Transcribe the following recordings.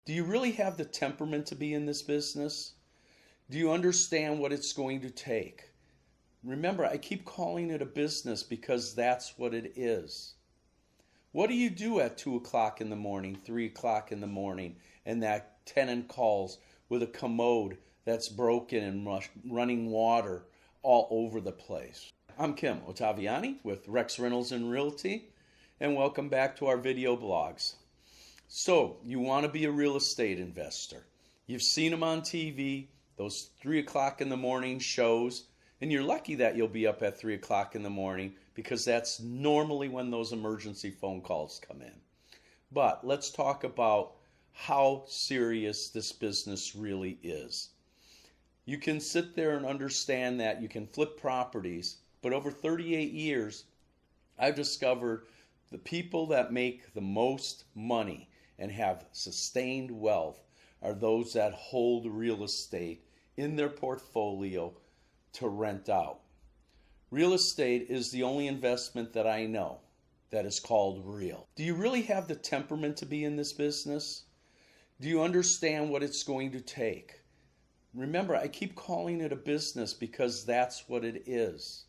Do you really have the temperament to be in this business? Do you understand what it's going to take? Remember, I keep calling it a business because that's what it is. What do you do at 2 o'clock in the morning, 3 o'clock in the morning, and that tenant calls with a commode that's broken and running water all over the place? I'm Kim Ottaviani with Rex Reynolds and Realty, and welcome back to our video blogs. So, you want to be a real estate investor. You've seen them on TV, those 3 o'clock in the morning shows, and you're lucky that you'll be up at 3 o'clock in the morning because that's normally when those emergency phone calls come in. But let's talk about how serious this business really is. You can sit there and understand that you can flip properties, but over 38 years, I've discovered the people that make the most money and have sustained wealth are those that hold real estate in their portfolio to rent out. Real estate is the only investment that I know that is called real. Do you really have the temperament to be in this business? Do you understand what it's going to take? Remember, I keep calling it a business because that's what it is.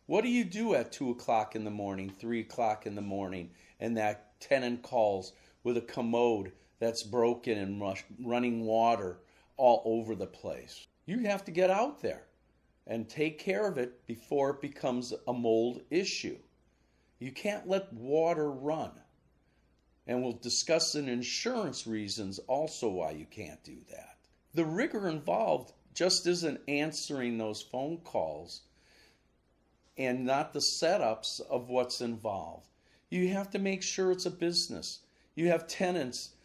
What do you do at 2 o'clock in the morning, 3 o'clock in the morning, and that tenant calls with a commode that's broken and running water all over the place? You have to get out there and take care of it before it becomes a mold issue. You can't let water run. And we'll discuss in insurance reasons also why you can't do that. The rigor involved just isn't answering those phone calls and not the setups of what's involved. You have to make sure it's a business. You have tenants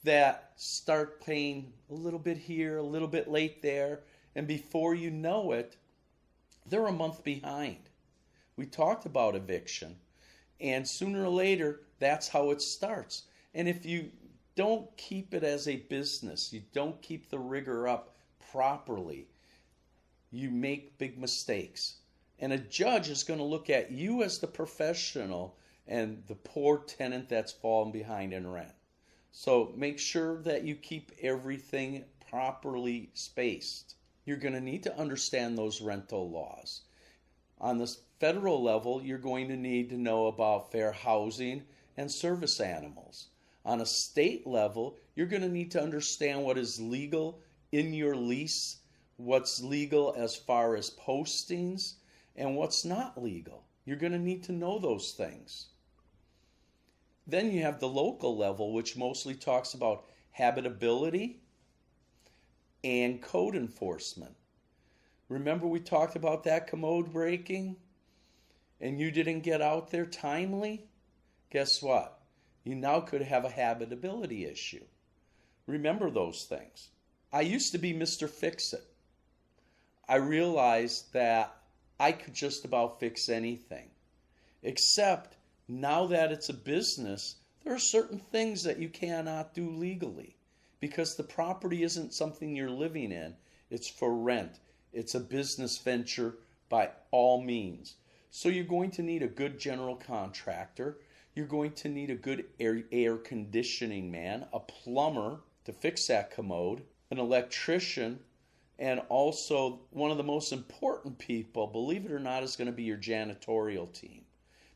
that start paying a little bit here, a little bit late there, and before you know it, they're a month behind. We talked about eviction, and sooner or later, that's how it starts. And if you don't keep it as a business, you don't keep the rigor up properly, you make big mistakes. And a judge is going to look at you as the professional and the poor tenant that's fallen behind in rent. So make sure that you keep everything properly spaced. You're going to need to understand those rental laws. On the federal level, you're going to need to know about fair housing and service animals. On a state level, you're going to need to understand what is legal in your lease, what's legal as far as postings, and what's not legal. You're going to need to know those things. Then you have the local level, which mostly talks about habitability and code enforcement. Remember we talked about that commode breaking and you didn't get out there timely? Guess what? You now could have a habitability issue. Remember those things. I used to be Mr. Fix-It. I realized that I could just about fix anything. Except now that it's a business, there are certain things that you cannot do legally because the property isn't something you're living in. It's for rent. It's a business venture by all means. So you're going to need a good general contractor. You're going to need a good air conditioning man, a plumber to fix that commode, an electrician, and also one of the most important people, believe it or not, is going to be your janitorial team.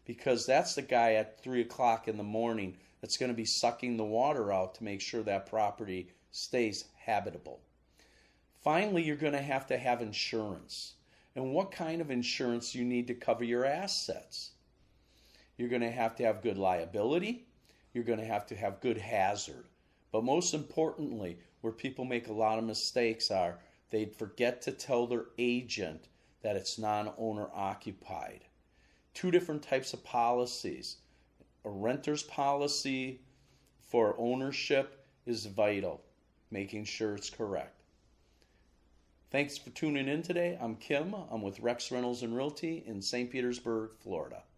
Because that's the guy at 3 o'clock in the morning that's going to be sucking the water out to make sure that property stays habitable. Finally, you're going to have insurance. And what kind of insurance you need to cover your assets? You're going to have good liability. You're going to have good hazard. But most importantly, where people make a lot of mistakes are they forget to tell their agent that it's non-owner occupied. Two different types of policies. A renter's policy for ownership is vital, making sure it's correct. Thanks for tuning in today. I'm Kim. I'm with Rex Reynolds and Realty in St. Petersburg, Florida.